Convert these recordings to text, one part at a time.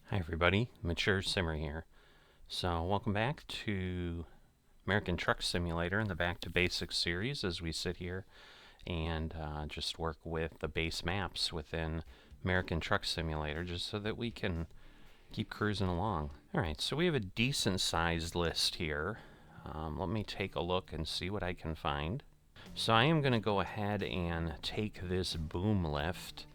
Hi everybody, Mature Simmer here. So welcome back to American Truck Simulator in the Back to Basics series as we sit here and just work with the base maps within American Truck Simulator just so that we can keep cruising along. Alright, so we have a decent sized list here. Let me take a look and see what I can find. So I am going to go ahead and take this boom lift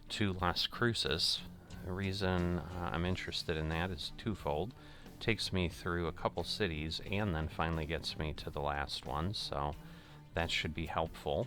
to Las Cruces. The reason I'm interested in that is twofold. It takes me through a couple cities and then finally gets me to the last one, so that should be helpful.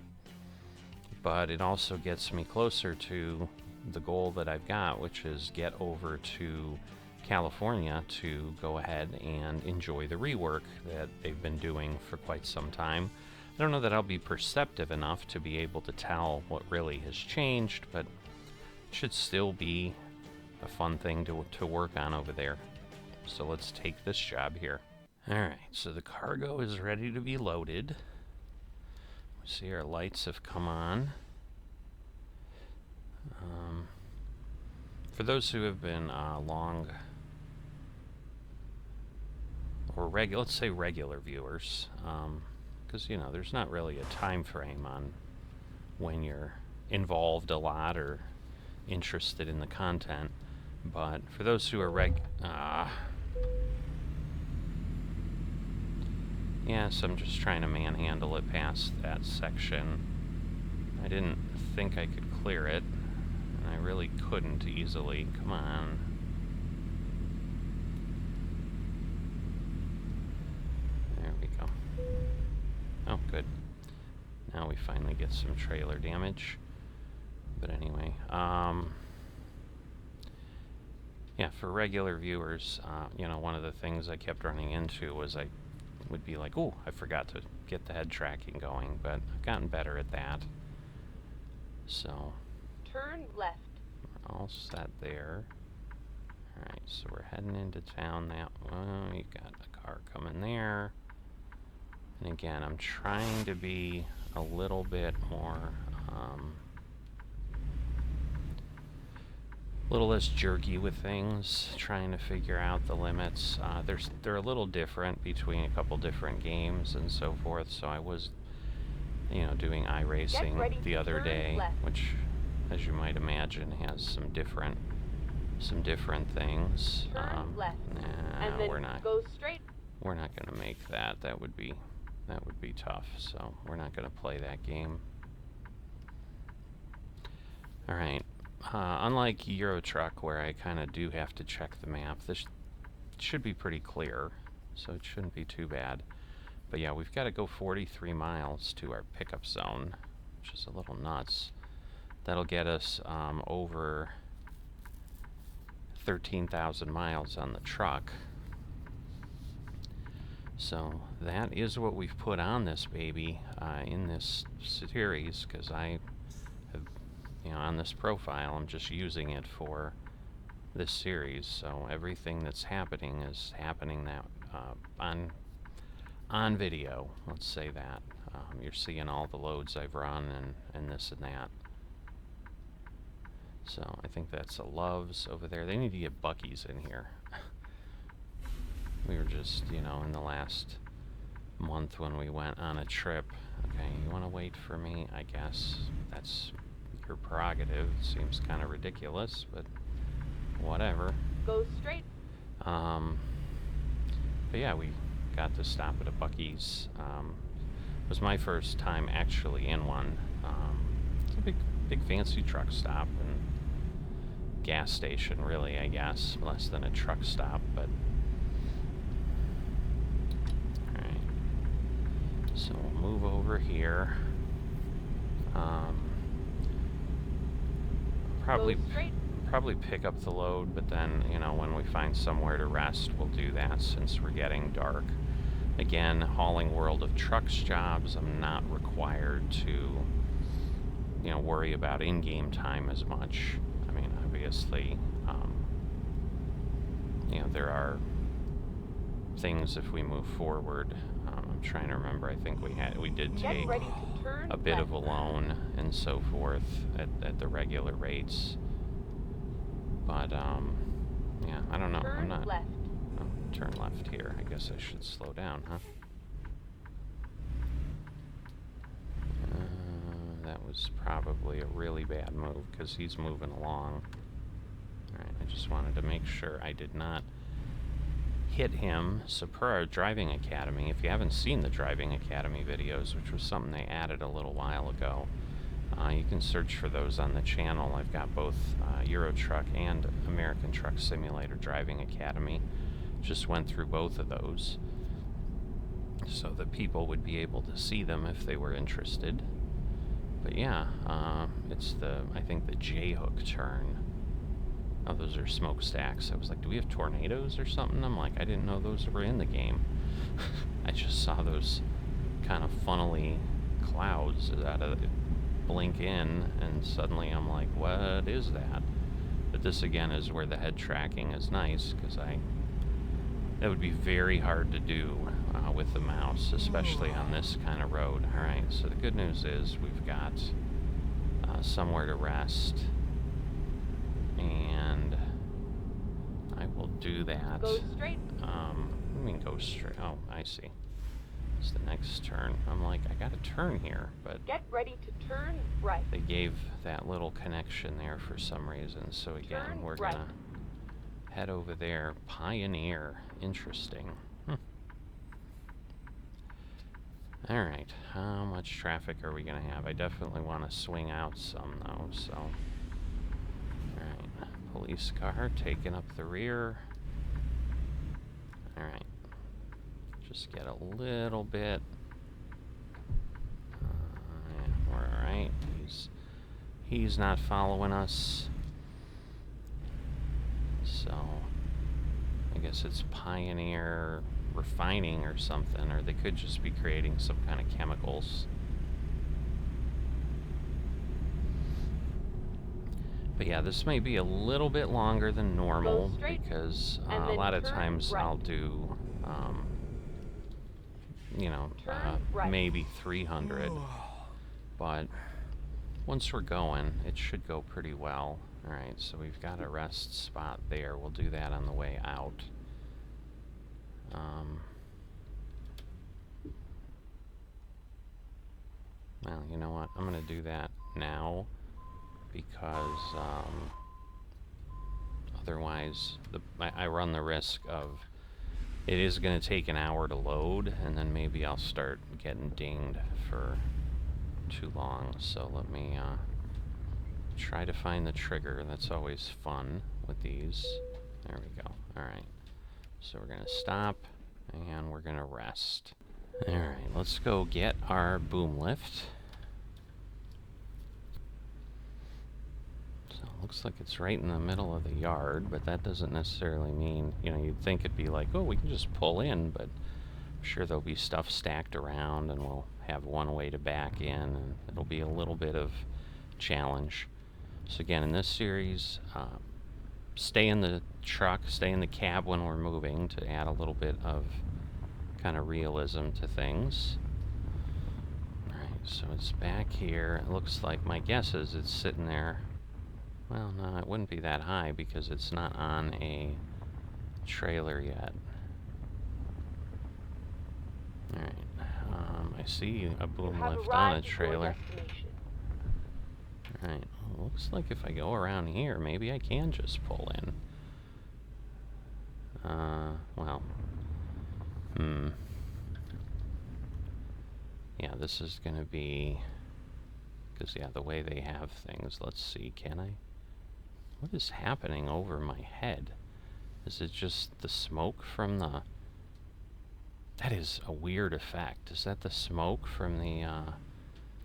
But it also gets me closer to the goal that I've got, which is get over to California to go ahead and enjoy the rework that they've been doing for quite some time. I don't know that I'll be perceptive enough to be able to tell what really has changed, but it should still be a fun thing to work on over there. So let's take this job here. Alright, so the cargo is ready to be loaded. We see our lights have come on. For those who have been long or let's say regular viewers, because you know there's not really a time frame on when you're involved a lot or interested in the content. But for those who are yes, I'm just trying to manhandle it past that section. I didn't think I could clear it, and I really couldn't easily. Come on. There we go. Oh, good. Now we finally get some trailer damage. But anyway, yeah, for regular viewers, you know, one of the things I kept running into was I would be like, oh, I forgot to get the head tracking going, but I've gotten better at that. So, turn left. We're all set there. Alright, so we're heading into town that way. You got a car coming there. And again, I'm trying to be a little bit more, a little less jerky with things, trying to figure out the limits. They're a little different between a couple different games and so forth, so I was, you know, doing iRacing the other day, left. which, as you might imagine, has some different things. Turn left. Nah, and then we're not. Go straight. We're not going to make that. That would be tough. So we're not going to play that game. All right. Unlike Euro Truck, where I kind of do have to check the map, this should be pretty clear, so it shouldn't be too bad. But yeah, we've got to go 43 miles to our pickup zone, which is a little nuts. That'll get us over 13,000 miles on the truck. So that is what we've put on this baby in this series, because I have, you know, on this profile, I'm just using it for this series. So everything that's happening is happening that on video. Let's say that you're seeing all the loads I've run and this and that. So I think that's a Love's over there. They need to get Bucky's in here. We were just, you know, in the last month when we went on a trip. Okay, you want to wait for me? I guess that's your prerogative. It seems kind of ridiculous, but whatever. Go straight. But yeah, we got to stop at a Bucky's. It was my first time actually in one. It's a big fancy truck stop and gas station, really, I guess. Less than a truck stop, but so we'll move over here. Probably pick up the load, but then, you know, when we find somewhere to rest, we'll do that since we're getting dark. Again, hauling World of Trucks jobs, I'm not required to, you know, worry about in-game time as much. I mean, obviously, you know, there are things if we move forward. I'm trying to remember. I think we did take a bit of a loan and so forth at the regular rates. But yeah, turn left here. I guess I should slow down, huh? That was probably a really bad move because he's moving along. Alright, I just wanted to make sure I did not hit him. So per our Driving Academy, if you haven't seen the Driving Academy videos, which was something they added a little while ago, you can search for those on the channel. I've got both Euro Truck and American Truck Simulator Driving Academy. Just went through both of those so that people would be able to see them if they were interested. But yeah, it's I think the J-hook turn. Oh, those are smokestacks. I was like, do we have tornadoes or something? I'm like, I didn't know those were in the game. I just saw those kind of funnily clouds out of it blink in, and suddenly I'm like, what is that? But this again is where the head tracking is nice, because that would be very hard to do with the mouse, especially on this kind of road. Alright, so the good news is we've got somewhere to rest, and I will do that. Go straight. I mean go straight. Oh, I see. It's the next turn. I'm like, I gotta turn here, but Get ready to turn right. they gave that little connection there for some reason. So again, Turn we're right. gonna head over there. Pioneer. Interesting. Alright, how much traffic are we gonna have? I definitely want to swing out some though, so. Alright, police car taking up the rear. Alright. Just get a little bit. Yeah, we're alright. He's not following us. So, I guess it's Pioneer refining or something, or they could just be creating some kind of chemicals. But yeah, this may be a little bit longer than normal because a lot of times right. I'll do you know, right. maybe 300, but once we're going, it should go pretty well. Alright, so we've got a rest spot there. We'll do that on the way out. Well, you know what? I'm going to do that now because otherwise I run the risk of it is going to take an hour to load, and then maybe I'll start getting dinged for too long. So let me try to find the trigger. That's always fun with these. There we go. Alright. So we're going to stop, and we're going to rest. Alright, let's go get our boom lift. So it looks like it's right in the middle of the yard, but that doesn't necessarily mean, you know, you'd think it'd be like, oh, we can just pull in, but I'm sure there'll be stuff stacked around, and we'll have one way to back in, and it'll be a little bit of challenge. So again, in this series, stay in the truck, stay in the cab when we're moving to add a little bit of kind of realism to things. Alright, so it's back here. It looks like, my guess is it's sitting there. Well, no, it wouldn't be that high because it's not on a trailer yet. Alright, I see a boom lift on a trailer. Alright, well, looks like if I go around here, maybe I can just pull in. Well. Yeah, this is gonna be... Because, yeah, the way they have things, let's see, can I? What is happening over my head? Is it just the smoke from the... That is a weird effect. Is that the smoke from the,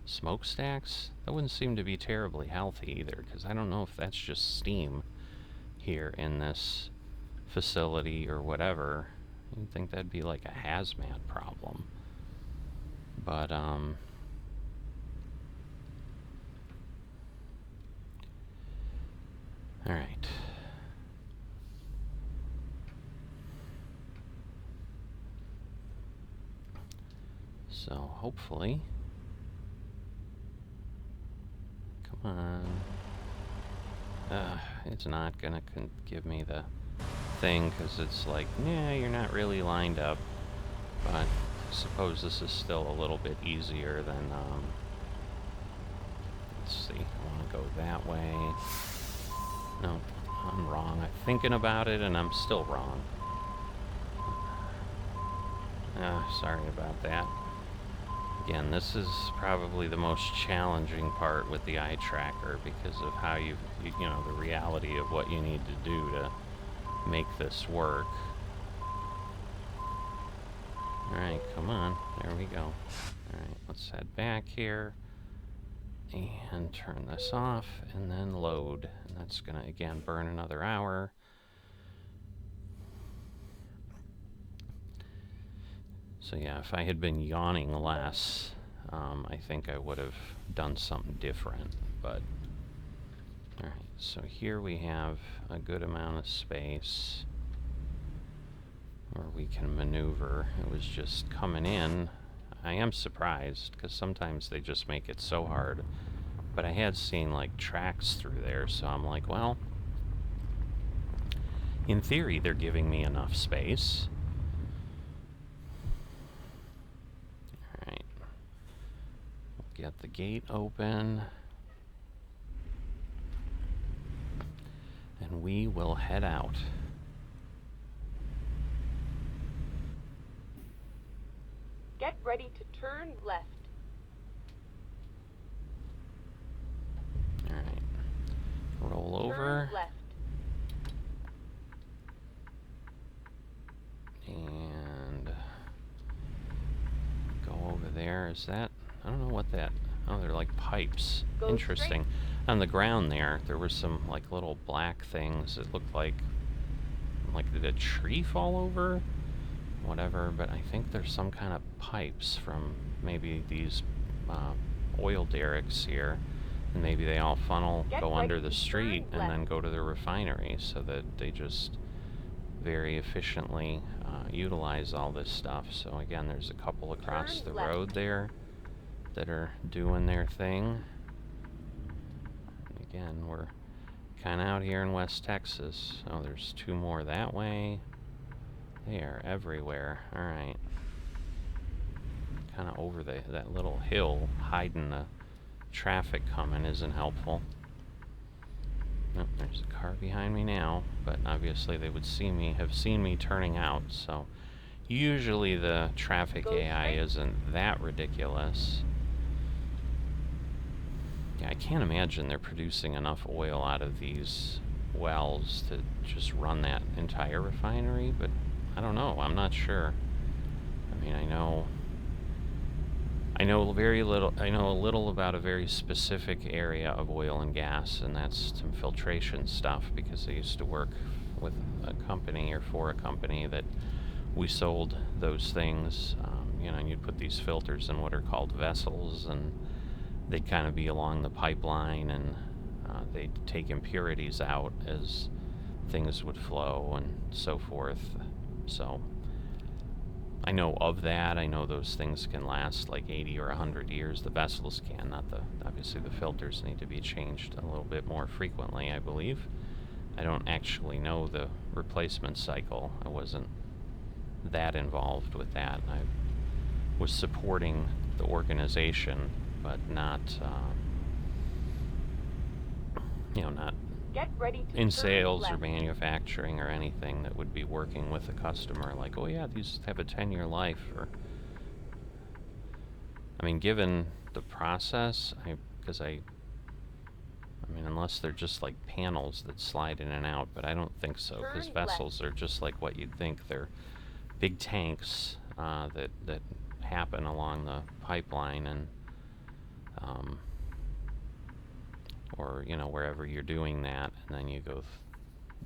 smokestacks? That wouldn't seem to be terribly healthy either, because I don't know if that's just steam here in this facility or whatever. You'd think that'd be like a hazmat problem. But, alright. So, hopefully... Come on. It's not gonna give me the thing because it's like, yeah, you're not really lined up. But I suppose this is still a little bit easier than, let's see, I want to go that way. No, I'm wrong. I'm thinking about it and I'm still wrong. Sorry about that. Again, this is probably the most challenging part with the eye tracker because of how you know, the reality of what you need to do to make this work. Alright, come on. There we go. Alright, let's head back here and turn this off and then load. And that's going to, again, burn another hour. So yeah, if I had been yawning less, I think I would have done something different. But, alright, so here we have a good amount of space where we can maneuver. It was just coming in. I am surprised, because sometimes they just make it so hard. But I had seen, like, tracks through there, so I'm like, well, in theory, they're giving me enough space. Alright. We'll get the gate open. And we will head out. Get ready to turn left. Alright. Roll over. Turn left. And go over there. Is that? I don't know what that. Oh, they're like pipes. Go Interesting. straight. On the ground there were some like little black things. It looked like did a tree fall over? Whatever. But I think there's some kind of pipes from maybe these oil derricks here. And maybe they all funnel, go under the street, and then go to the refinery, so that they just very efficiently utilize all this stuff. So again, there's a couple across the road there that are doing their thing. Again, we're kind of out here in West Texas. Oh, there's two more that way. They are everywhere. All right. Kind of over that little hill, hiding the traffic coming isn't helpful. Oh, there's a car behind me now, but obviously they would have seen me turning out, so usually the traffic AI isn't that ridiculous. Yeah, I can't imagine they're producing enough oil out of these wells to just run that entire refinery, but I don't know. I'm not sure. I mean, I know very little. I know a little about a very specific area of oil and gas, and that's some filtration stuff, because I used to work with a company, or for a company, that we sold those things. You know, and you'd put these filters in what are called vessels, and they'd kind of be along the pipeline, and they'd take impurities out as things would flow and so forth. So I know of that. I know those things can last like 80 or 100 years. The vessels can, not the, obviously the filters need to be changed a little bit more frequently, I believe. I don't actually know the replacement cycle. I wasn't that involved with that. I was supporting the organization, but not, not Get ready to in turn sales or left. manufacturing or anything that would be working with a customer like, oh yeah, these have a 10-year life. Or, I mean, given the process, I mean, unless they're just like panels that slide in and out, but I don't think so, because Turn vessels are just like what you'd think. They're big tanks that happen along the pipeline, and or wherever you're doing that, and then you go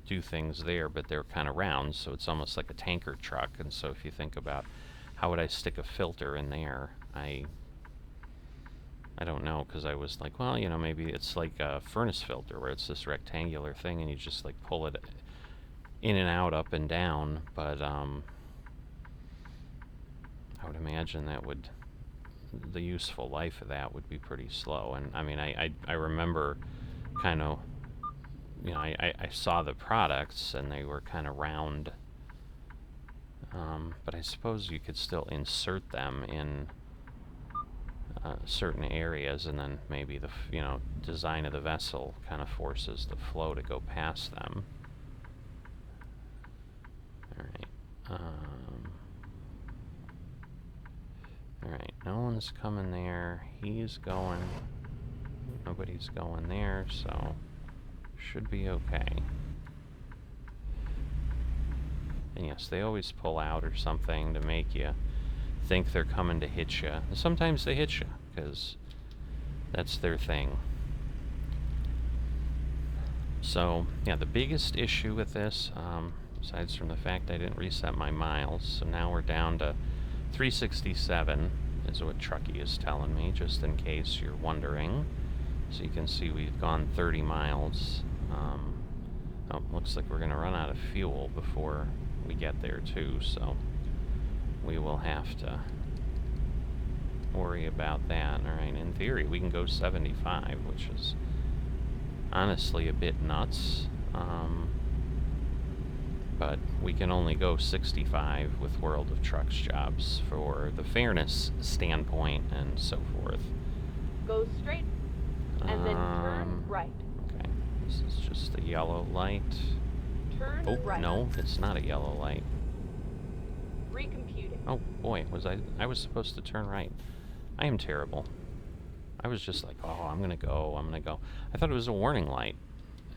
do things there, but they're kind of round, so it's almost like a tanker truck. And so if you think about how would I stick a filter in there, I don't know, because I was like, well, maybe it's like a furnace filter where it's this rectangular thing and you just like pull it in and out, up and down. But I would imagine the useful life of that would be pretty slow. And I mean, I remember kind of you know, I saw the products and they were kind of round. But I suppose you could still insert them in certain areas, and then maybe the design of the vessel kind of forces the flow to go past them. All right. All right. No one's coming there. He's going. Nobody's going there, so should be okay. And yes, they always pull out or something to make you think they're coming to hit you. And sometimes they hit you, because that's their thing. So, yeah, the biggest issue with this, besides from the fact I didn't reset my miles, so now we're down to 367, is what Truckee is telling me, just in case you're wondering. So you can see we've gone 30 miles. Oh, looks like we're going to run out of fuel before we get there too, so we will have to worry about that. Alright, in theory we can go 75, which is honestly a bit nuts, but we can only go 65 with World of Trucks jobs for the fairness standpoint and so forth. Go straight and then turn right. Okay, this is just a yellow light. Turn right. No, it's not a yellow light. Recomputing. Oh boy, I was supposed to turn right. I am terrible. I was just like, oh, I'm gonna go. I thought it was a warning light,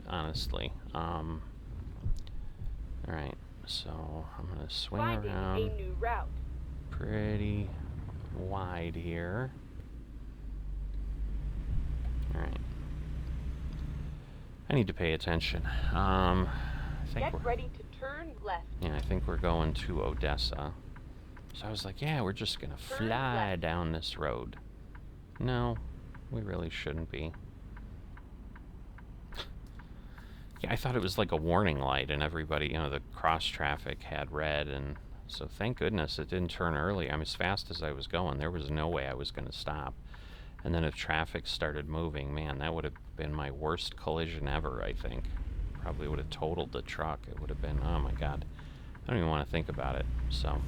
honestly. Alright, so I'm gonna swing Finding around a new route. pretty wide here. Alright. I need to pay attention. I think Get ready to turn left. Yeah, I think we're going to Odessa. So I was like, yeah, we're just gonna fly down this road. No, we really shouldn't be. Yeah, I thought it was like a warning light, and everybody, the cross traffic had red, and so thank goodness it didn't turn early. I'm as fast as I was going. There was no way I was going to stop. And then if traffic started moving, man, that would have been my worst collision ever, I think. Probably would have totaled the truck. It would have been, oh my God. I don't even want to think about it. So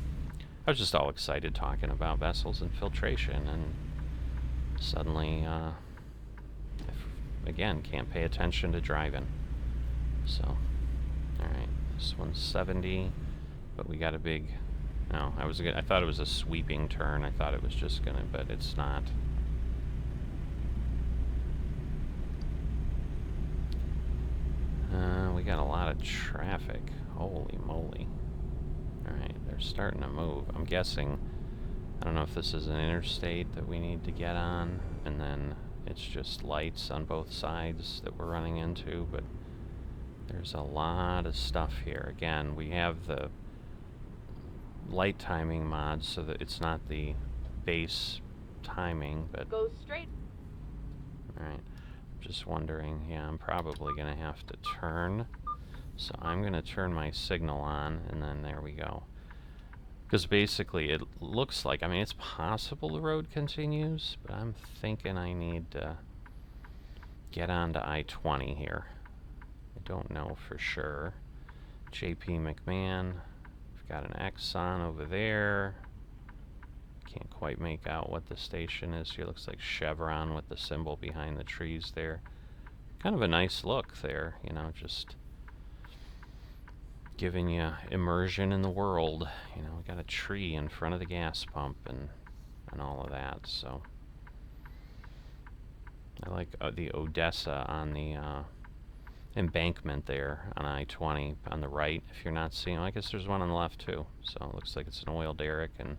I was just all excited talking about vessels and filtration, and suddenly, again, can't pay attention to driving. So, alright, this one's 70, but we got a big, no, I thought it was a sweeping turn. I thought it was just gonna, but it's not. We got a lot of traffic. Holy moly. Alright, they're starting to move. I'm guessing, I don't know if this is an interstate that we need to get on, and then it's just lights on both sides that we're running into, but there's a lot of stuff here. Again, we have the light timing mod so that it's not the base timing, but... Go straight. Alright. Just wondering, yeah, I'm probably going to have to turn. So I'm going to turn my signal on, and then there we go. Because basically it looks like, I mean, it's possible the road continues, but I'm thinking I need to get onto I-20 here. I don't know for sure. JP McMahon. We've got an X on over there. Can't quite make out what the station is here. Looks like Chevron with the symbol behind the trees there. Kind of a nice look there, just giving you immersion in the world. We got a tree in front of the gas pump and all of that, so. I like the Odessa on the embankment there on I-20 on the right. If you're not seeing, I guess there's one on the left too. So it looks like it's an oil derrick and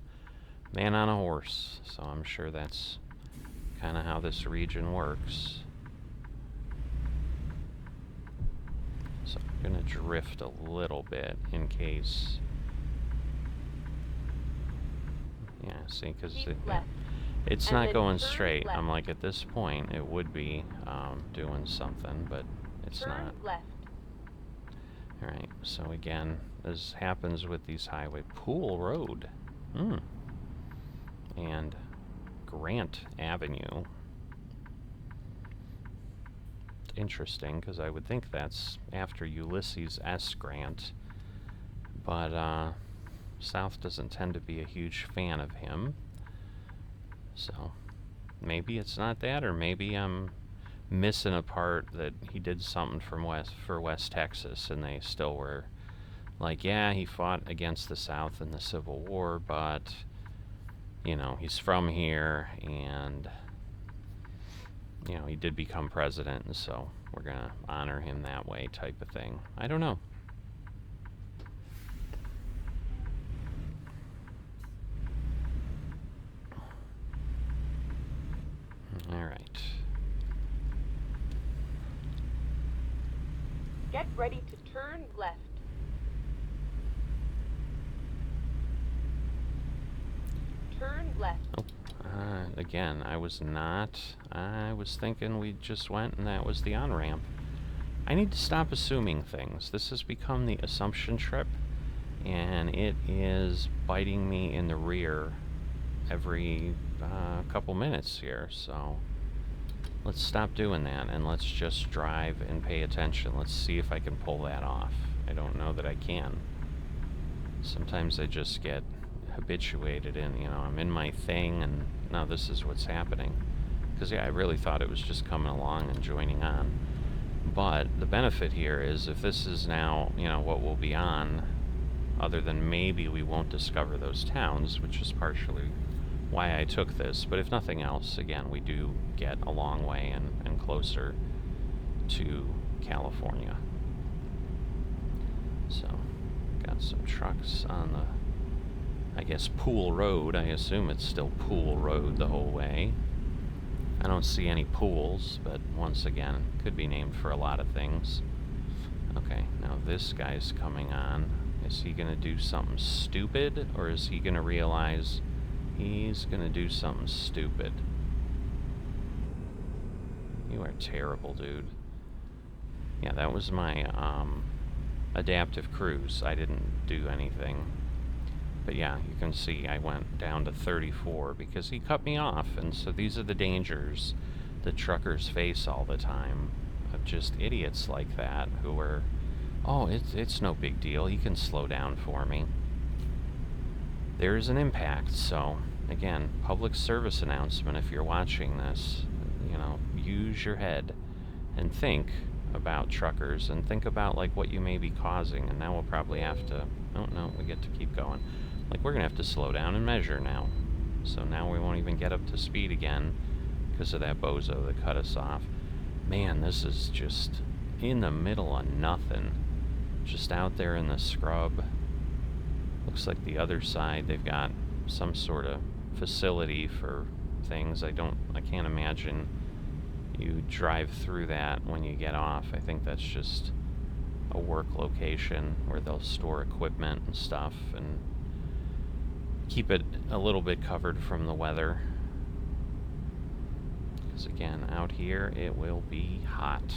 man on a horse. So I'm sure that's kind of how this region works. So I'm going to drift a little bit in case. Yeah, see, because it's not going straight. I'm like, at this point, it would be doing something, but it's not. Left. Alright, so again, this happens with these highway. Pool Road. And Grant Avenue. interesting because I would think that's after Ulysses S. Grant. But South doesn't tend to be a huge fan of him. So maybe it's not that, or maybe I'm missing a part that he did something for West Texas, and they still were like, yeah, he fought against the South in the Civil War, but he's from here, and he did become president, and so we're gonna honor him that way, type of thing. I don't know. All right. Get ready to turn left. Turn left. Oh, again, I was thinking we just went and that was the on-ramp. I need to stop assuming things. This has become the assumption trip, and it is biting me in the rear every couple minutes here, so let's stop doing that and let's just drive and pay attention. Let's see if I can pull that off. I don't know that I can. Sometimes I just get habituated in, I'm in my thing, and now this is what's happening. Because, yeah, I really thought it was just coming along and joining on. But the benefit here is if this is now, what we'll be on, other than maybe we won't discover those towns, which is partially why I took this, but if nothing else, again, we do get a long way and closer to California. So, got some trucks on the, I guess, Pool Road. I assume it's still Pool Road the whole way. I don't see any pools, but once again, could be named for a lot of things. Okay, now this guy's coming on. Is he gonna do something stupid, or is he gonna realize he's gonna do something stupid? You are terrible, dude. Yeah, that was my adaptive cruise. I didn't do anything. But yeah, you can see I went down to 34 because he cut me off, and so these are the dangers that truckers face all the time, of just idiots like that who are, oh, it's no big deal, he can slow down for me. There's an impact, so again, public service announcement if you're watching this, use your head and think about truckers and think about like what you may be causing. And now we'll probably have to, oh no, we get to keep going. Like, we're gonna have to slow down and measure now. So now we won't even get up to speed again because of that bozo that cut us off. Man, this is just in the middle of nothing. Just out there in the scrub. Looks like the other side, they've got some sort of facility for things. I can't imagine you drive through that when you get off. I think that's just a work location where they'll store equipment and stuff and keep it a little bit covered from the weather. Because again, out here it will be hot.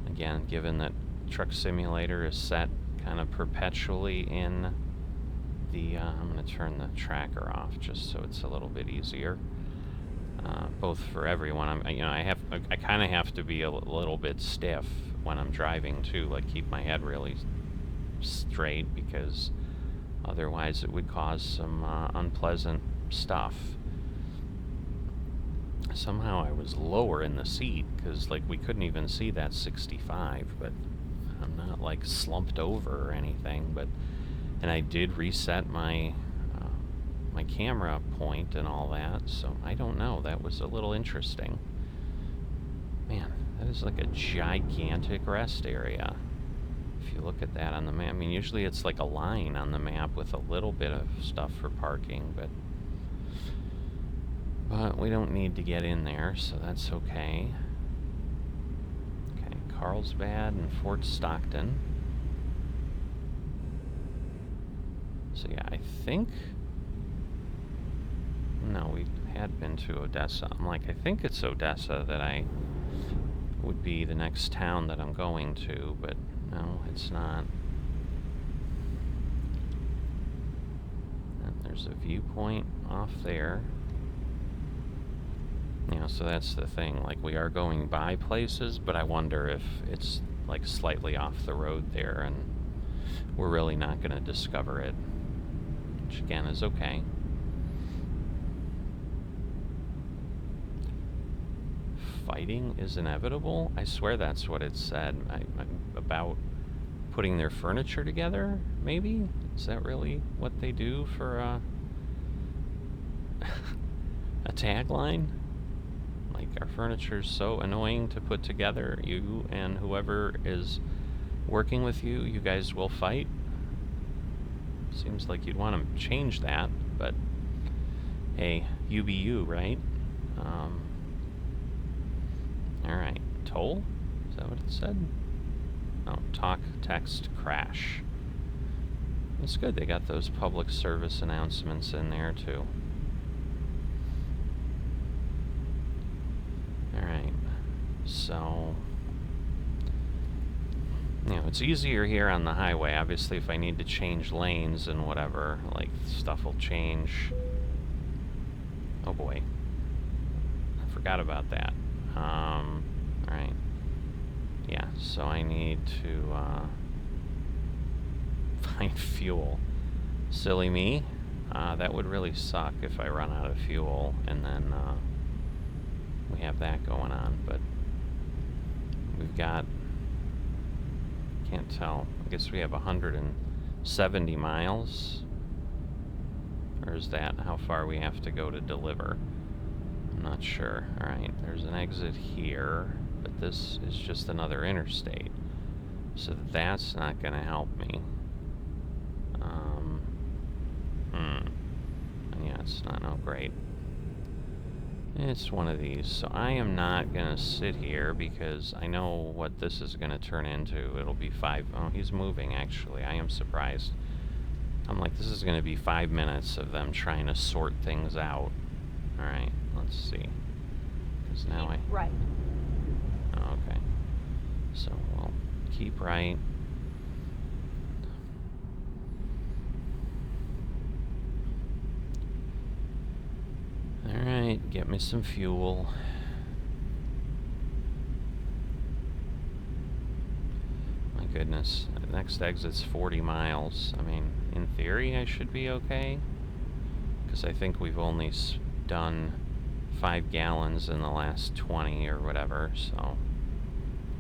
Again, given that Truck Simulator is set kind of perpetually in the, I'm going to turn the tracker off just so it's a little bit easier. Both for everyone. I kind of have to be a little bit stiff when I'm driving too, like keep my head really straight, because otherwise it would cause some unpleasant stuff. Somehow I was lower in the seat because like we couldn't even see that 65, but I'm not like slumped over or anything. And I did reset my my camera point and all that, so I don't know. That was a little interesting. Man, that is like a gigantic rest area. If you look at that on the map, I mean, usually it's like a line on the map with a little bit of stuff for parking, but we don't need to get in there, so that's okay. Okay, Carlsbad and Fort Stockton. So yeah, I think, no, we had been to Odessa. I'm like, I think it's Odessa that would be the next town that I'm going to, but no, it's not. And there's a viewpoint off there. You know, so that's the thing. Like, we are going by places, but I wonder if it's like slightly off the road there and we're really not going to discover it, which again is okay. Fighting is inevitable? I swear that's what it said. About putting their furniture together, maybe? Is that really what they do for a tagline? Like, our furniture's so annoying to put together, you and whoever is working with you, you guys will fight? Seems like you'd want to change that, but hey, you be you, right? Alright, toll? Is that what it said? Oh, talk, text, crash. It's good they got those public service announcements in there, too. Alright, so... You know, it's easier here on the highway. Obviously, if I need to change lanes and whatever, like, stuff will change. Oh boy. I forgot about that. Alright. Yeah, so I need to, find fuel. Silly me. That would really suck if I run out of fuel and then, we have that going on, but we've got... Can't tell. I guess we have 170 miles. Or is that how far we have to go to deliver? I'm not sure. Alright, there's an exit here, but this is just another interstate. So that's not going to help me. Yeah, it's not no great. It's one of these. So I am not going to sit here because I know what this is going to turn into. It'll be 5... Oh, he's moving, actually. I am surprised. I'm like, this is going to be 5 minutes of them trying to sort things out. Alright, let's see. Because now Keep right. Oh, okay. So, we'll keep right. Alright, get me some fuel. My goodness. The next exit's 40 miles. I mean, in theory, I should be okay. Because I think we've only done 5 gallons in the last 20 or whatever, so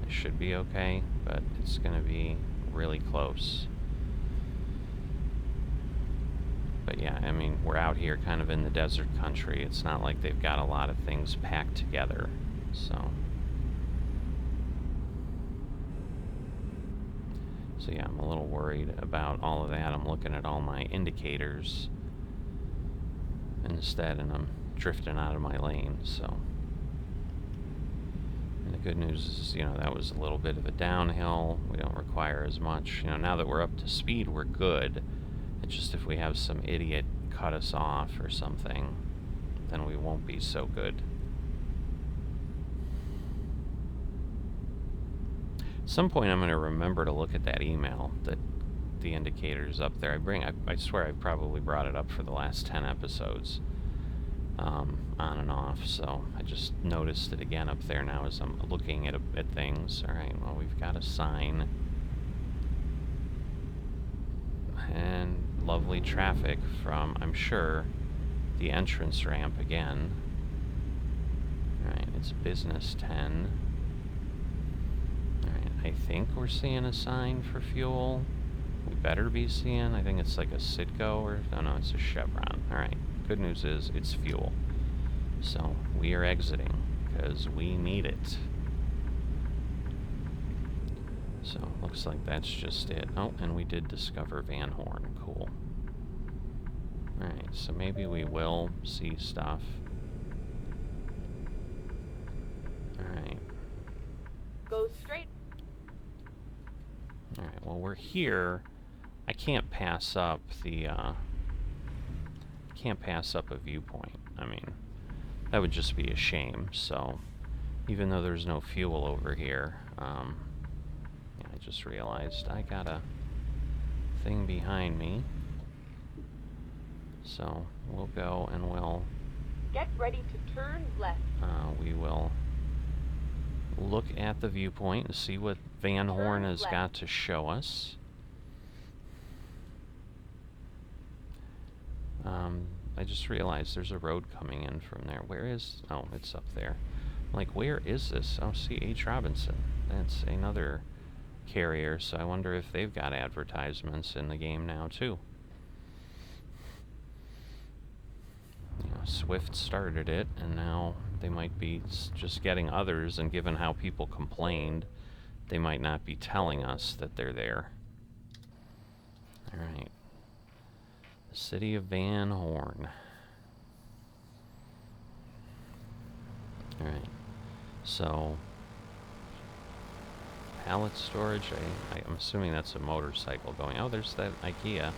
I should be okay, but it's going to be really close. But yeah, I mean, we're out here kind of in the desert country. It's not like they've got a lot of things packed together, so... So yeah, I'm a little worried about all of that. I'm looking at all my indicators instead, and I'm drifting out of my lane, so... And the good news is, you know, that was a little bit of a downhill. We don't require as much. You know, now that we're up to speed, we're good. It's just if we have some idiot cut us off or something, then we won't be so good. At some point I'm going to remember to look at that email that the indicator's up there. I swear I've probably brought it up for the last 10 episodes, on and off, so I just noticed it again up there now as I'm looking at things. Alright, well, we've got a sign. And lovely traffic from, I'm sure, the entrance ramp again. Alright, it's business 10. Alright, I think we're seeing a sign for fuel. We better be seeing, I think it's like a Citgo or, oh no, it's a Chevron. Alright, good news is it's fuel. So, we are exiting, because we need it. So, looks like that's just it. Oh, and we did discover Van Horn. Cool. Alright, so maybe we will see stuff. Alright. Go straight. Alright, well, we're here. I can't pass up the, can't pass up a viewpoint. I mean, that would just be a shame, so... Even though there's no fuel over here, yeah, I just realized I got a thing behind me. So, we'll go and we'll Get ready to turn left. We will look at the viewpoint and see what Van Horn has got to show us. I just realized there's a road coming in from there. Where is... Oh, it's up there. Like, where is this? Oh, C.H. Robinson. That's another carrier, so I wonder if they've got advertisements in the game now, too. You know, Swift started it, and now they might be just getting others, and given how people complained, they might not be telling us that they're there. Alright. The city of Van Horn. Alright. So, pallet storage, I'm assuming that's a motorcycle going. Oh, there's that IKEA.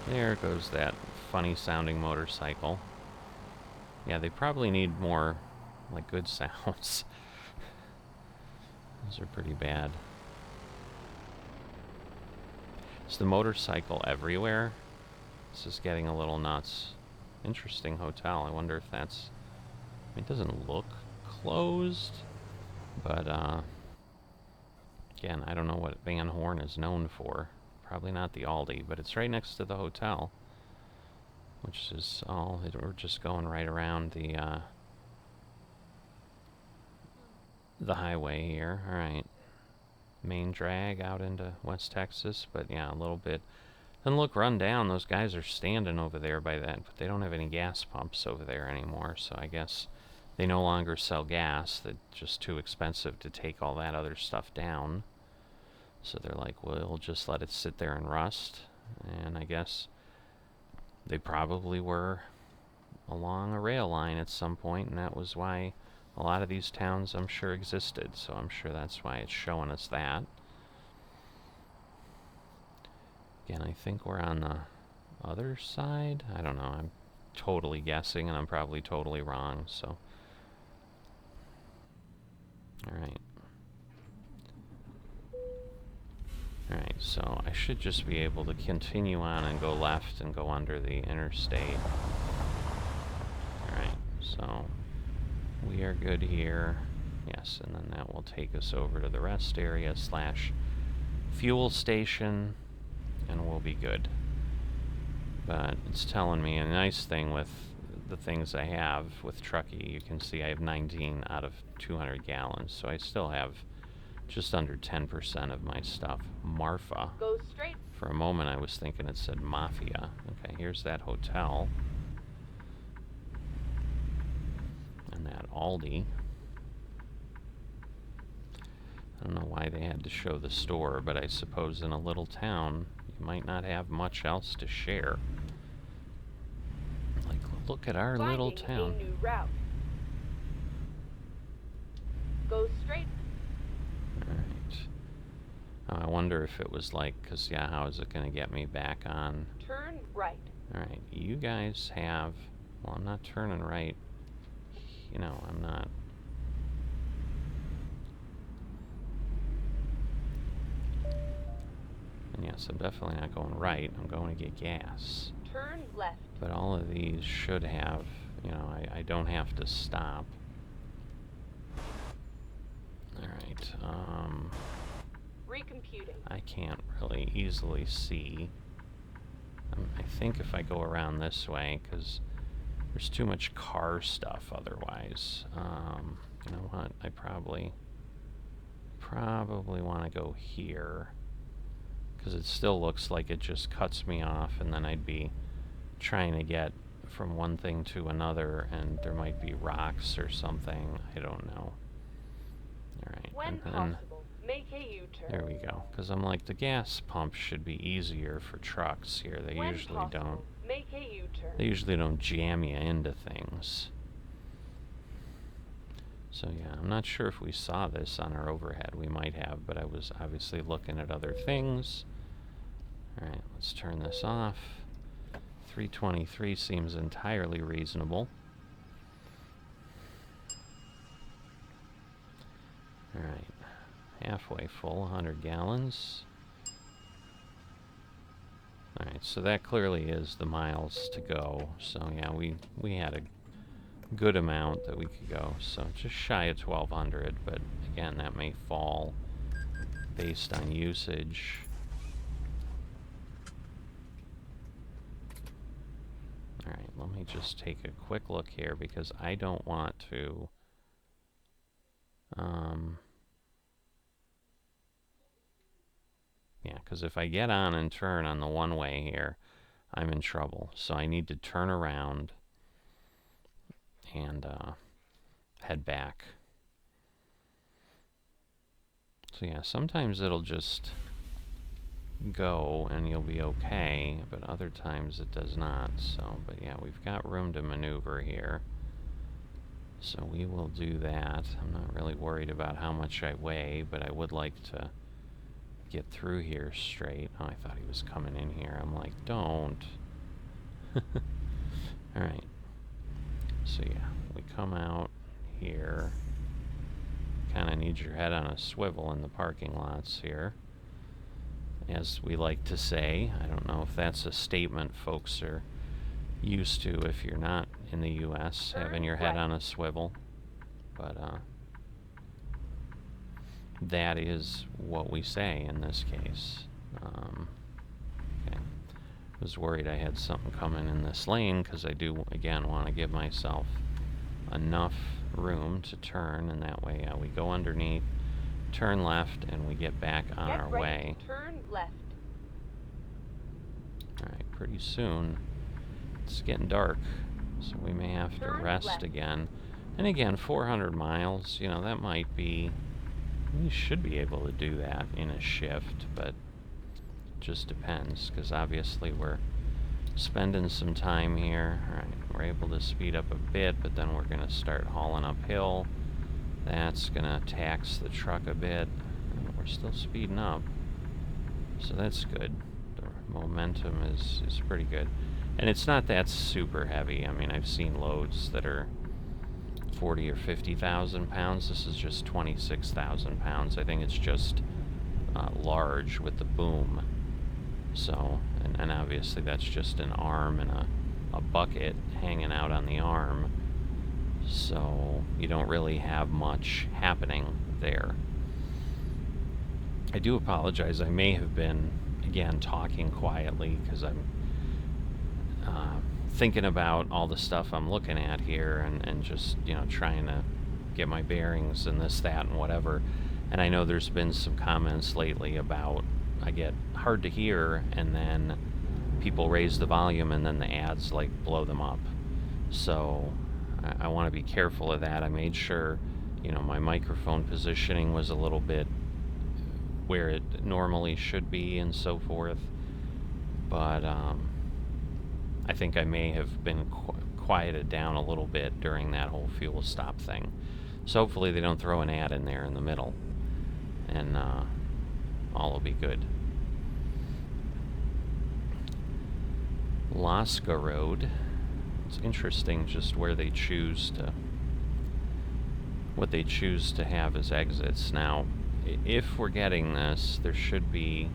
There goes that funny sounding motorcycle. Yeah, they probably need more, like, good sounds. Those are pretty bad. Is the motorcycle everywhere? This is getting a little nuts. Interesting hotel. I wonder if that's... It doesn't look closed, but, again, I don't know what Van Horn is known for. Probably not the Aldi, but it's right next to the hotel, which is all... We're just going right around the highway here. Alright. Main drag out into West Texas, but yeah, a little bit. Doesn't look run down. Those guys are standing over there by that, but they don't have any gas pumps over there anymore, so I guess they no longer sell gas. That's just too expensive to take all that other stuff down. So they're like, well, we'll just let it sit there and rust. And I guess they probably were along a rail line at some point, and that was why a lot of these towns, I'm sure, existed. So I'm sure that's why it's showing us that. Again, I think we're on the other side. I don't know. I'm totally guessing, and I'm probably totally wrong, so... Alright. Alright, so I should just be able to continue on and go left and go under the interstate. Alright, so we are good here. Yes, and then that will take us over to the rest area / fuel station, and we'll be good. But it's telling me a nice thing with the things I have with Truckee. You can see I have 19 out of 200 gallons, so I still have just under 10% of my stuff. Marfa. Go straight. For a moment I was thinking it said Mafia. Okay, here's that hotel. And that Aldi. I don't know why they had to show the store, but I suppose in a little town you might not have much else to share. Like, look at our little town. A new route. Go straight. Alright. Oh, I wonder if it was like, because, yeah, how is it going to get me back on? Turn right. Alright, you guys have... Well, I'm not turning right. You know, I'm not... And yes, I'm definitely not going right. I'm going to get gas. Turn left. But all of these should have, you know, I don't have to stop. Alright, Recomputing. I can't really easily see. I think if I go around this way, because there's too much car stuff otherwise. You know what? I probably want to go here, because it still looks like it just cuts me off, and then I'd be trying to get from one thing to another, and there might be rocks or something. I don't know. Alright, When and then possible, make a U-turn. there we go. Because I'm like, the gas pump should be easier for trucks here. They When usually possible, don't. make a U-turn. They usually don't jam you into things. So yeah, I'm not sure if we saw this on our overhead. We might have, but I was obviously looking at other things. Alright, let's turn this off. 323 seems entirely reasonable. Alright, halfway full, 100 gallons. Alright, so that clearly is the miles to go. So yeah, we had good amount that we could go. So just shy of 1,200, but again, that may fall based on usage. Alright, let me just take a quick look here because I don't want to yeah, because if I get on and turn on the one way here, I'm in trouble. So I need to turn around and head back. So yeah, sometimes it'll just go and you'll be okay, but other times it does not. So, but yeah, we've got room to maneuver here. So we will do that. I'm not really worried about how much I weigh, but I would like to get through here straight. Oh, I thought he was coming in here. I'm like, don't. Alright. So yeah, we come out here. Kind of need your head on a swivel in the parking lots here, as we like to say. I don't know if that's a statement folks are used to if you're not in the U.S., having your head on a swivel. But that is what we say in this case. Okay. I was worried I had something coming in this lane because I do, again, want to give myself enough room to turn, and that way we go underneath, turn left, and we get back on our way. Turn left. Alright, pretty soon it's getting dark, so we may have to rest again. And again, 400 miles, you know, that might be, we should be able to do that in a shift, but it just depends, because obviously we're spending some time here. Alright, we're able to speed up a bit, but then we're going to start hauling uphill. That's going to tax the truck a bit. We're still speeding up, so that's good. The momentum is pretty good. And it's not that super heavy. I mean, I've seen loads that are 40 or 50,000 pounds. This is just 26,000 pounds. I think it's just large with the boom. So, and obviously that's just an arm and a bucket hanging out on the arm. So you don't really have much happening there. I do apologize. I may have been, again, talking quietly because I'm thinking about all the stuff I'm looking at here and just, you know, trying to get my bearings and this, that, and whatever. And I know there's been some comments lately about I get hard to hear, and then people raise the volume, and then the ads like blow them up. So I want to be careful of that. I made sure, you know, my microphone positioning was a little bit where it normally should be and so forth. But I think I may have been quieted down a little bit during that whole fuel stop thing. So hopefully they don't throw an ad in there in the middle, and all will be good. Lasca Road. It's interesting just where they choose to, what they choose to have as exits. Now, if we're getting this, there should be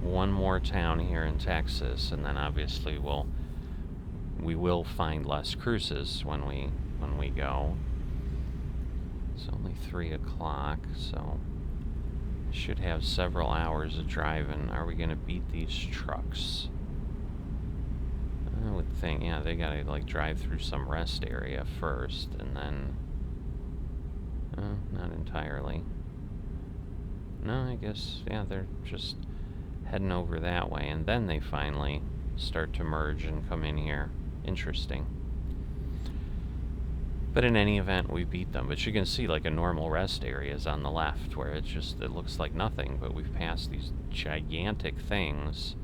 one more town here in Texas, and then obviously we will find less cruises when we go. It's only 3 o'clock, so should have several hours of driving. Are we going to beat these trucks? I would think, yeah, they gotta like drive through some rest area first, and then not entirely. No, I guess, yeah, they're just heading over that way, and then they finally start to merge and come in here. Interesting. But in any event, we beat them. But you can see like a normal rest area is on the left, where it looks like nothing, but we've passed these gigantic things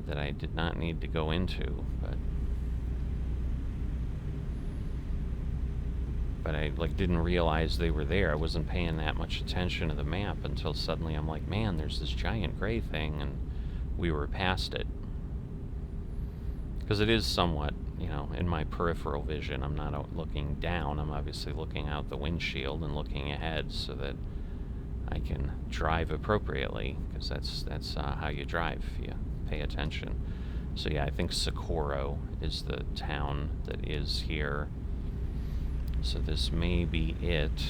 that I did not need to go into, but I like didn't realize they were there. I wasn't paying that much attention to the map until suddenly I'm like, man, there's this giant gray thing, and we were past it. Because it is somewhat, you know, in my peripheral vision. I'm not looking down. I'm obviously looking out the windshield and looking ahead so that I can drive appropriately, because that's how you drive. You pay attention. So yeah, I think Socorro is the town that is here. So this may be it.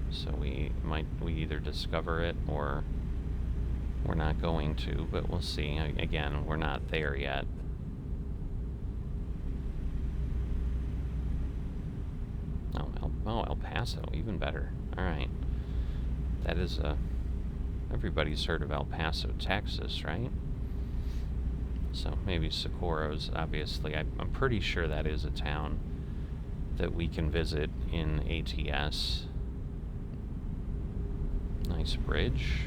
So we either discover it or we're not going to, but we'll see. Again, we're not there yet. Oh, El Paso, even better. All right. That is everybody's heard of El Paso, Texas, right? So maybe Socorro's, obviously. I'm pretty sure that is a town that we can visit in ATS. Nice bridge.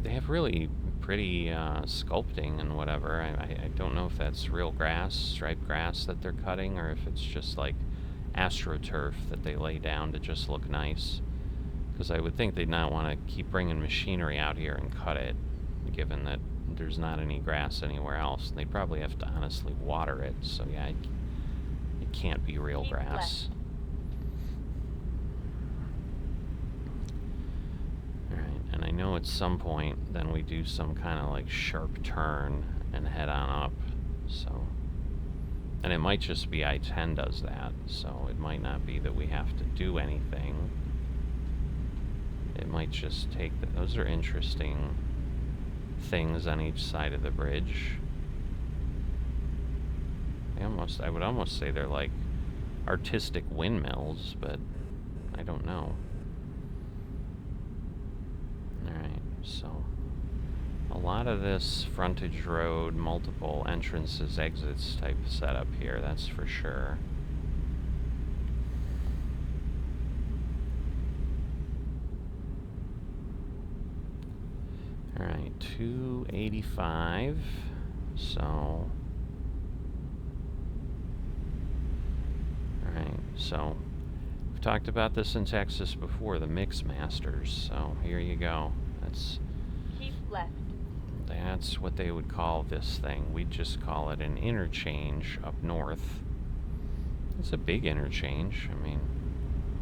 They have really pretty sculpting and whatever. I don't know if that's real grass, striped grass that they're cutting, or if it's just like AstroTurf that they lay down to just look nice. Because I would think they'd not want to keep bringing machinery out here and cut it, given that there's not any grass anywhere else. They'd probably have to honestly water it, so yeah, it can't be real grass. Alright, and I know at some point then we do some kind of like sharp turn and head on up, so. And it might just be I-10 does that, so it might not be that we have to do anything. It might just take those are interesting things on each side of the bridge. I would almost say they're like artistic windmills, but I don't know. Alright, so a lot of this frontage road, multiple entrances, exits type setup here, that's for sure. Alright, 285, so. Alright, so we've talked about this in Texas before, the Mix Masters, so here you go. Keep left. That's what they would call this thing. We'd just call it an interchange up north. It's a big interchange. I mean,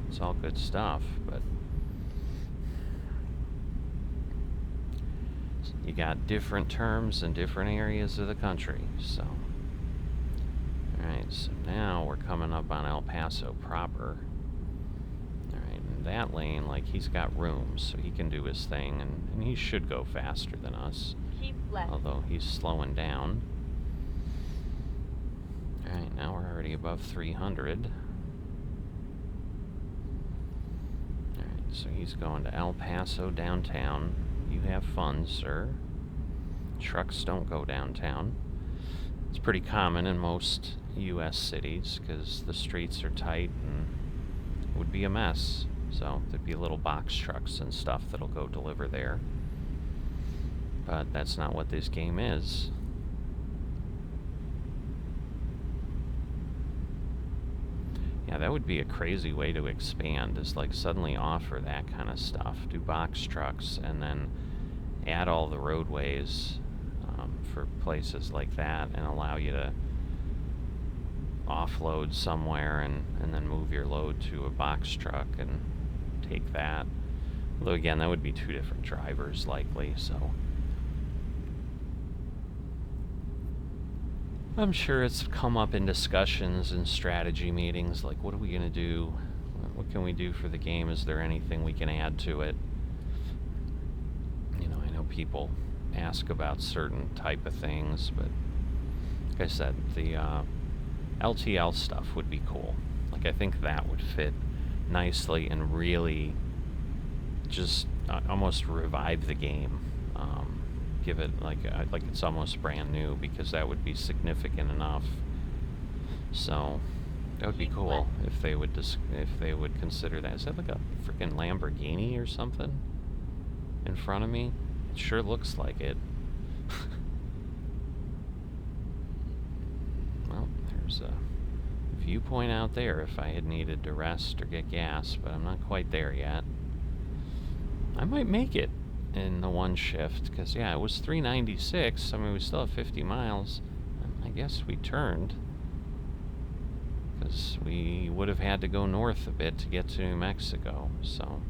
it's all good stuff, but you got different terms in different areas of the country, so. Alright, so now we're coming up on El Paso proper. Alright, in that lane, like, he's got room, so he can do his thing, and he should go faster than us. Keep left. Although he's slowing down. Alright, now we're already above 300. Alright, so he's going to El Paso downtown. You have fun, sir. Trucks don't go downtown. It's pretty common in most U.S. cities because the streets are tight and it would be a mess. So there'd be little box trucks and stuff that'll go deliver there. But that's not what this game is. Yeah, that would be a crazy way to expand, is like suddenly offer that kind of stuff. Do box trucks and then add all the roadways for places like that and allow you to offload somewhere and then move your load to a box truck and take that. Although again, that would be two different drivers likely, so. I'm sure it's come up in discussions and strategy meetings, like what are we going to do? What can we do for the game? Is there anything we can add to it? You know, I know people ask about certain type of things, but like I said, the LTL stuff would be cool. Like I think that would fit nicely and really just almost revive the game. Give it like it's almost brand new, because that would be significant enough. So that would be cool if they would consider that. Is that like a freaking Lamborghini or something in front of me? It sure looks like it. Well, there's a viewpoint out there if I had needed to rest or get gas, but I'm not quite there yet. I might make it in the one shift, because yeah, it was 396. I mean, we still have 50 miles. I guess we turned, because we would have had to go north a bit to get to New Mexico, so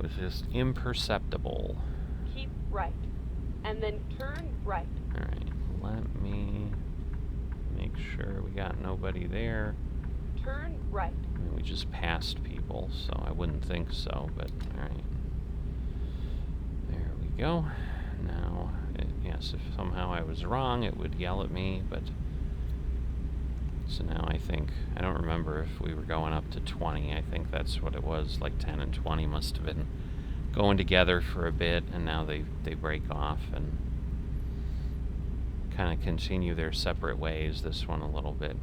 it's just imperceptible. Keep right, and then turn right. Alright, let me make sure we got nobody there. Turn right. I mean, we just passed people, so I wouldn't think so, but alright. There we go. Now, yes, if somehow I was wrong, it would yell at me, but... So now I think, I don't remember if we were going up to 20. I think that's what it was, like 10 and 20 must have been going together for a bit, and now they break off and kind of continue their separate ways. This one a little bit.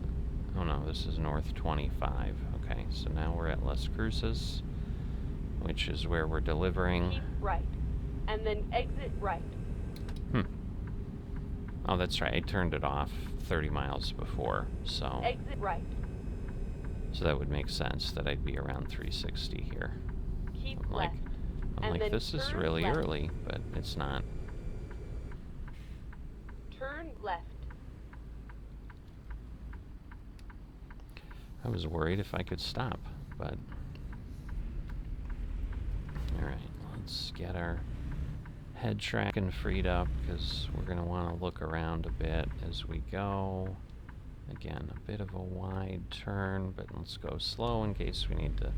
Oh no, this is north 25. Okay, so now we're at Las Cruces, which is where we're delivering. Keep right. And then exit right. Oh, that's right. I turned it off 30 miles before, so... Exit right. So that would make sense that I'd be around 360 here. Keep I'm like, left. I'm And like, then this is turn really left. early, but it's not. Turn left. I was worried if I could stop, but... Alright, let's get our head tracking freed up, because we're going to want to look around a bit as we go. Again, a bit of a wide turn, but let's go slow in case we need to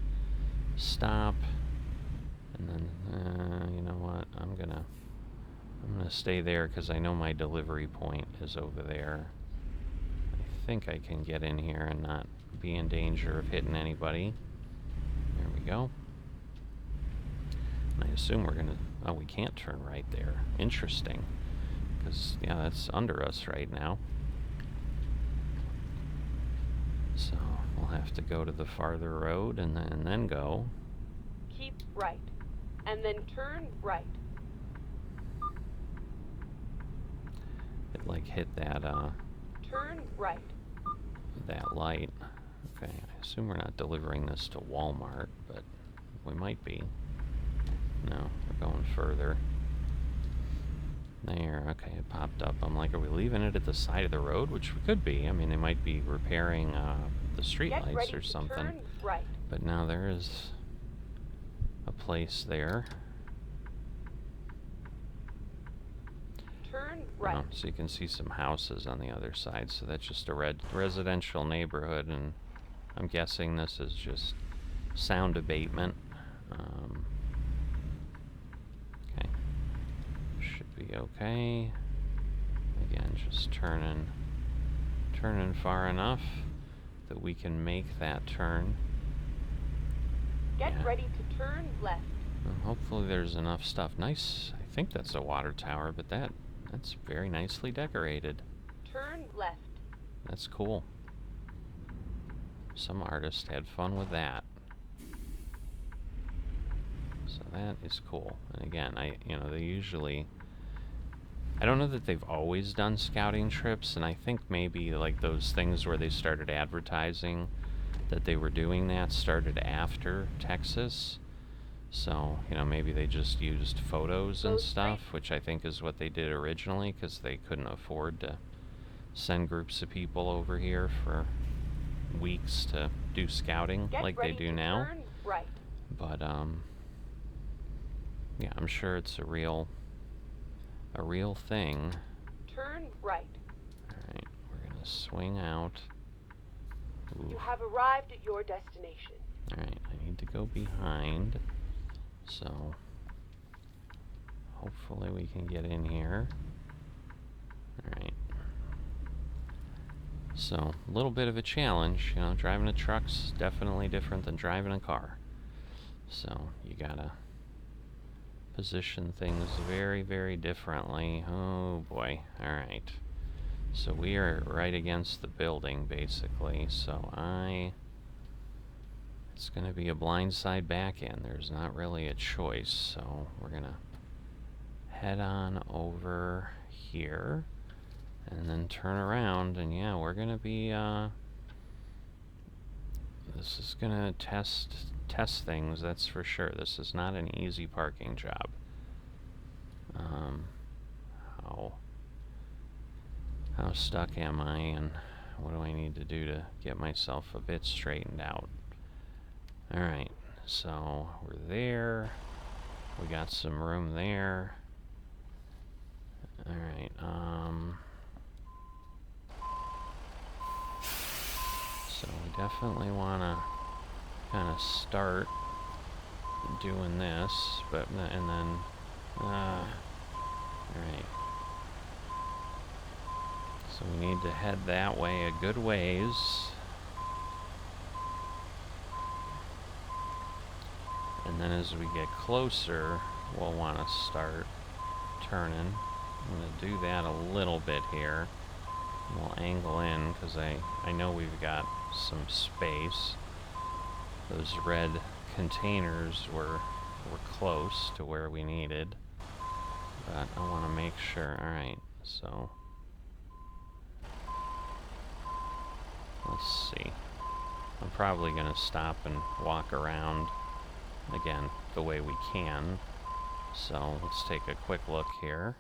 stop. And then, you know what, I'm gonna stay there because I know my delivery point is over there. I think I can get in here and not be in danger of hitting anybody. There we go. And I assume we're gonna... Oh, we can't turn right there. Interesting. Because, yeah, that's under us right now. So, we'll have to go to the farther road and then go. Keep right. And then turn right. It, like, hit that, Turn right. that light. Okay, I assume we're not delivering this to Walmart, but we might be. No, we're going further. There, okay, it popped up. I'm like, are we leaving it at the side of the road? Which we could be. I mean, they might be repairing the street Get lights ready or to something. turn right. But now there is a place there. Turn right. Oh, so you can see some houses on the other side. So that's just a residential neighborhood, and I'm guessing this is just sound abatement. Okay. Should be okay. Again, just turning far enough that we can make that turn. Get Yeah. ready to turn left. Well, hopefully there's enough stuff. Nice. I think that's a water tower, but that's very nicely decorated. Turn left. That's cool. Some artist had fun with that. So that is cool. And again, they usually... I don't know that they've always done scouting trips, and I think maybe like those things where they started advertising that they were doing that started after Texas. So, maybe they just used photos and Go stuff, straight. which I think is what they did originally, because they couldn't afford to send groups of people over here for weeks to do scouting Get like they ready do to now. turn right. But, yeah, I'm sure it's a real thing. Turn right. Alright, we're gonna swing out. Ooh. You have arrived at your destination. Alright, I need to go behind. So, hopefully we can get in here. Alright. So, a little bit of a challenge. Driving a truck's definitely different than driving a car. So, you gotta position things very, very differently. Oh boy. Alright. So we are right against the building, basically. So it's going to be a blindside back end. There's not really a choice. So we're going to head on over here and then turn around. And yeah, we're going to be, this is going to test things, that's for sure. This is not an easy parking job. How stuck am I, and what do I need to do to get myself a bit straightened out? Alright, so we're there. We got some room there. Alright, So we definitely want to kind of start doing this, but and then all right. So we need to head that way a good ways. And then as we get closer, we'll want to start turning. I'm going to do that a little bit here. We'll angle in because I know we've got some space. Those red containers were close to where we needed. But I want to make sure. Alright, so let's see. I'm probably going to stop and walk around again the way we can. So let's take a quick look here.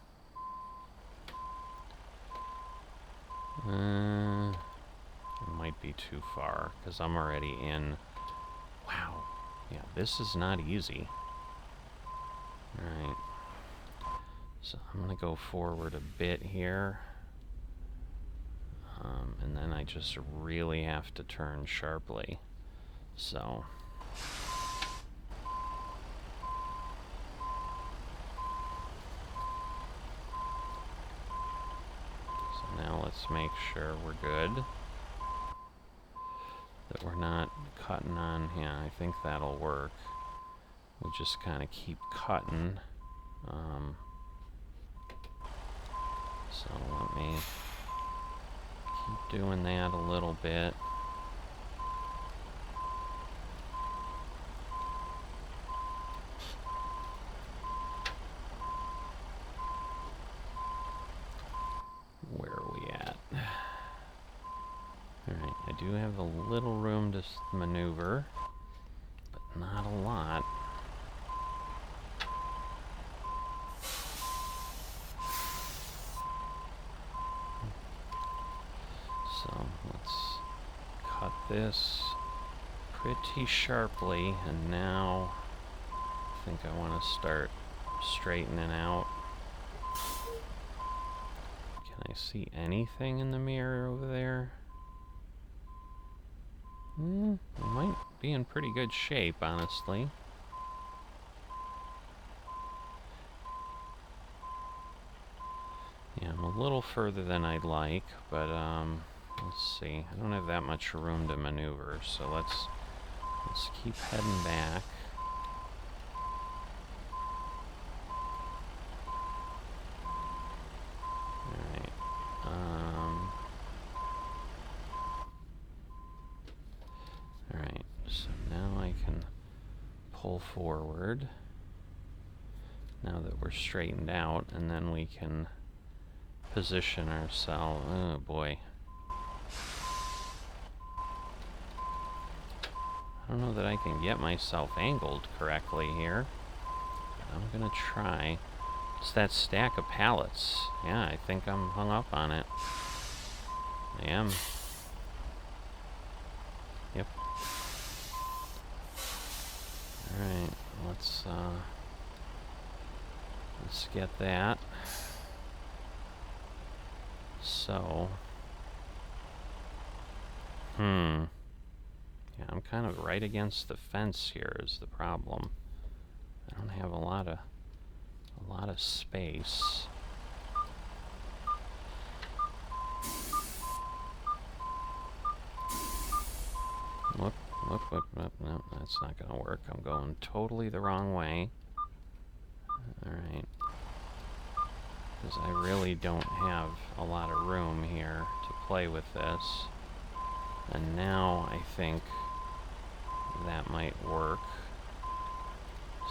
It might be too far because I'm already in. Wow. Yeah, this is not easy. Alright. So I'm going to go forward a bit here. And then I just really have to turn sharply. So now let's make sure we're good. That we're not cutting on. Yeah, I think that'll work. We just kind of keep cutting. So let me keep doing that a little bit. Where are we at? Alright, I do have a little room to maneuver, but not a lot. So let's cut this pretty sharply, and now I think I want to start straightening out. Can I see anything in the mirror over there? It might be in pretty good shape, honestly. Yeah, I'm a little further than I'd like, but let's see. I don't have that much room to maneuver, so let's keep heading back. Alright. Alright, so now I can pull forward. Now that we're straightened out, and then we can position ourselves. Oh boy. I don't know that I can get myself angled correctly here. I'm gonna try. It's that stack of pallets. Yeah, I think I'm hung up on it. I am. Yep. Alright, let's get that. So, yeah, I'm kind of right against the fence here is the problem. I don't have a lot of space. Look, no, that's not gonna work. I'm going totally the wrong way. Alright. Because I really don't have a lot of room here to play with this. And now I think that might work.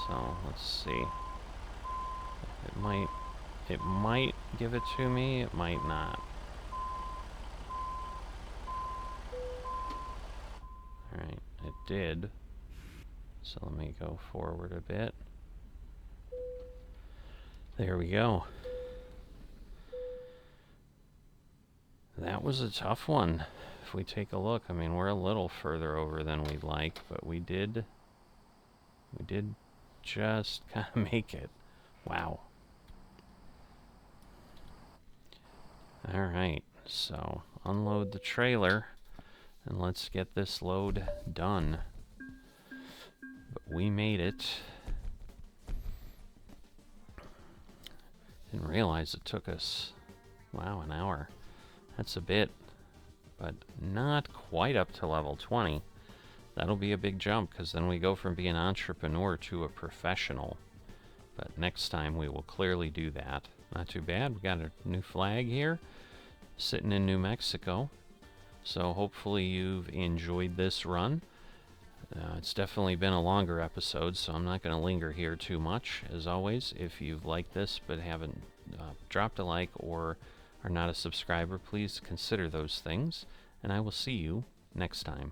So let's see. It might give it to me, it might not. Alright, it did. So let me go forward a bit. There we go. That was a tough one. If we take a look, I mean, we're a little further over than we'd like, but we did just kind of make it. Wow. Alright, so unload the trailer. And let's get this load done. But we made it. Didn't realize it took us, wow, an hour. That's a bit, but not quite up to level 20. That'll be a big jump, because then we go from being an entrepreneur to a professional. But next time we will clearly do that. Not too bad. We got a new flag here, sitting in New Mexico. So hopefully you've enjoyed this run. It's definitely been a longer episode, so I'm not going to linger here too much. As always, if you've liked this but haven't dropped a like or are not a subscriber, please consider those things. And I will see you next time.